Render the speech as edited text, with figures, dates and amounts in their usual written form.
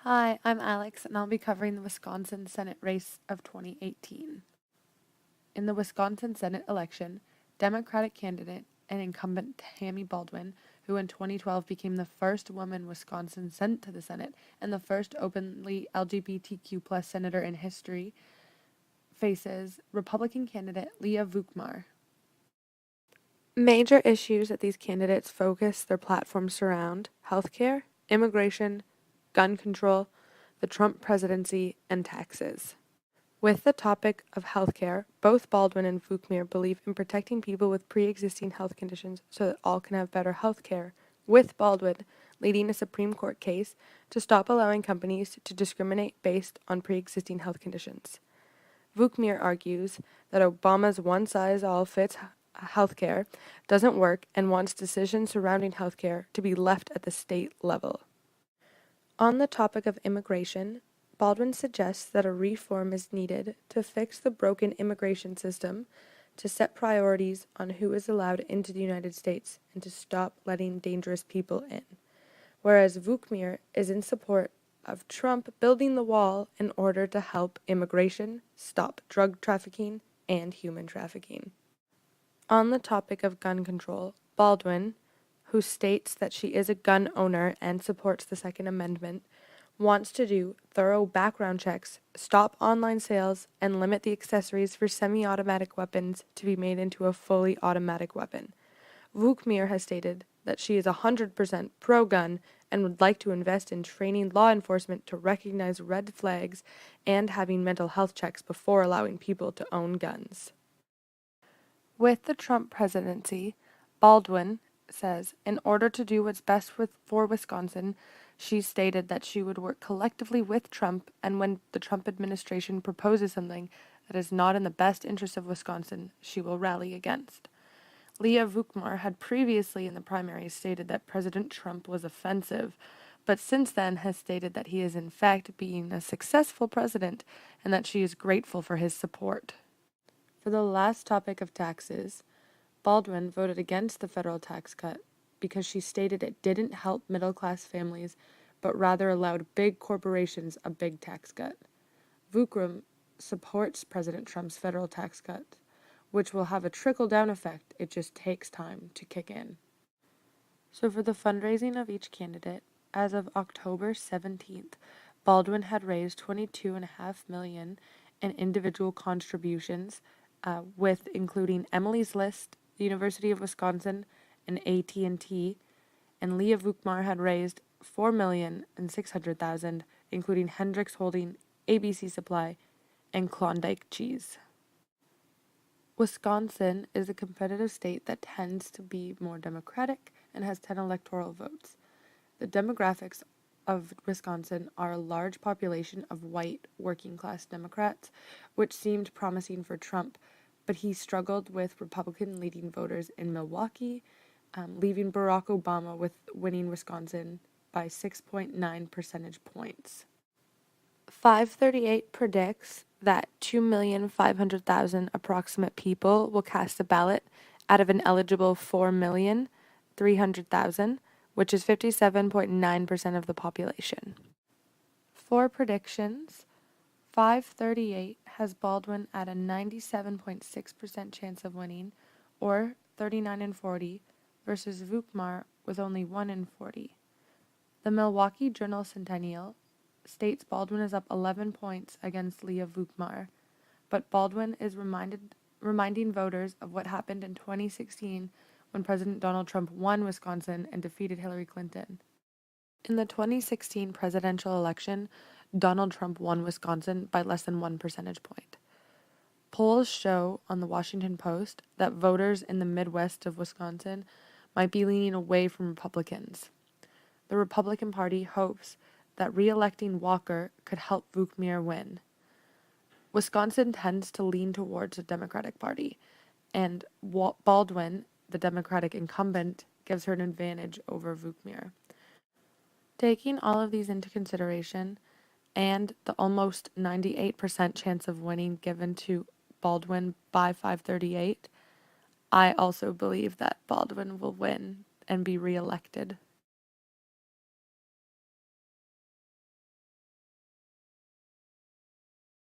Hi, I'm Alex, and I'll be covering the Wisconsin Senate race of 2018. In the Wisconsin Senate election, Democratic candidate and incumbent Tammy Baldwin, who in 2012 became the first woman Wisconsin sent to the Senate and the first openly LGBTQ+ senator in history, faces Republican candidate Leah Vukmar. Major issues that these candidates focus their platforms surround: healthcare, immigration, gun control, the Trump presidency, and taxes. With the topic of healthcare, both Baldwin and Vukmir believe in protecting people with pre-existing health conditions so that all can have better health care, with Baldwin leading a Supreme Court case to stop allowing companies to discriminate based on pre-existing health conditions. Vukmir argues that Obama's one-size-all-fits healthcare doesn't work and wants decisions surrounding healthcare to be left at the state level. On the topic of immigration, Baldwin suggests that a reform is needed to fix the broken immigration system, to set priorities on who is allowed into the United States, and to stop letting dangerous people in, whereas Vukmir is in support of Trump building the wall in order to help immigration, stop drug trafficking, and human trafficking. On the topic of gun control, Baldwin, who states that she is a gun owner and supports the Second Amendment, wants to do thorough background checks, stop online sales, and limit the accessories for semi-automatic weapons to be made into a fully automatic weapon. Vukmir has stated that she is 100% pro-gun and would like to invest in training law enforcement to recognize red flags and having mental health checks before allowing people to own guns. With the Trump presidency, Baldwin says, in order to do what's best for Wisconsin, she stated that she would work collectively with Trump, and when the Trump administration proposes something that is not in the best interest of Wisconsin, she will rally against. Leah Vukmar had previously in the primaries stated that President Trump was offensive, but since then has stated that he is in fact being a successful president and that she is grateful for his support. For the last topic of taxes, Baldwin voted against the federal tax cut because she stated it didn't help middle-class families, but rather allowed big corporations a big tax cut. Vukmir supports President Trump's federal tax cut, which will have a trickle-down effect. It just takes time to kick in. So for the fundraising of each candidate, as of October 17th, Baldwin had raised $22.5 million in individual contributions, with including Emily's List, the University of Wisconsin, and AT&T, and Leah Vukmar had raised $4,600,000, including Hendricks Holding, ABC Supply, and Klondike Cheese. Wisconsin is a competitive state that tends to be more democratic and has 10 electoral votes. The demographics of Wisconsin are a large population of white working-class Democrats, which seemed promising for Trump, but he struggled with Republican-leading voters in Milwaukee, leaving Barack Obama with winning Wisconsin by 6.9 percentage points. 538 predicts that 2,500,000 approximate people will cast a ballot out of an eligible 4,300,000, which is 57.9% of the population. For predictions, 538 has Baldwin at a 97.6% chance of winning, or 39 in 40, versus Vukmar with only 1 in 40. The Milwaukee Journal Centennial states Baldwin is up 11 points against Leah Vukmar, but Baldwin is reminding voters of what happened in 2016 when President Donald Trump won Wisconsin and defeated Hillary Clinton. In the 2016 presidential election, Donald Trump won Wisconsin by less than 1 percentage point. Polls show on the Washington Post that voters in the Midwest of Wisconsin might be leaning away from Republicans. The Republican Party hopes that re-electing Walker could help Vukmir win. Wisconsin tends to lean towards the Democratic Party, and Baldwin, the Democratic incumbent, gives her an advantage over Vukmir. Taking all of these into consideration, and the almost 98% chance of winning given to Baldwin by 538, I also believe that Baldwin will win and be re-elected.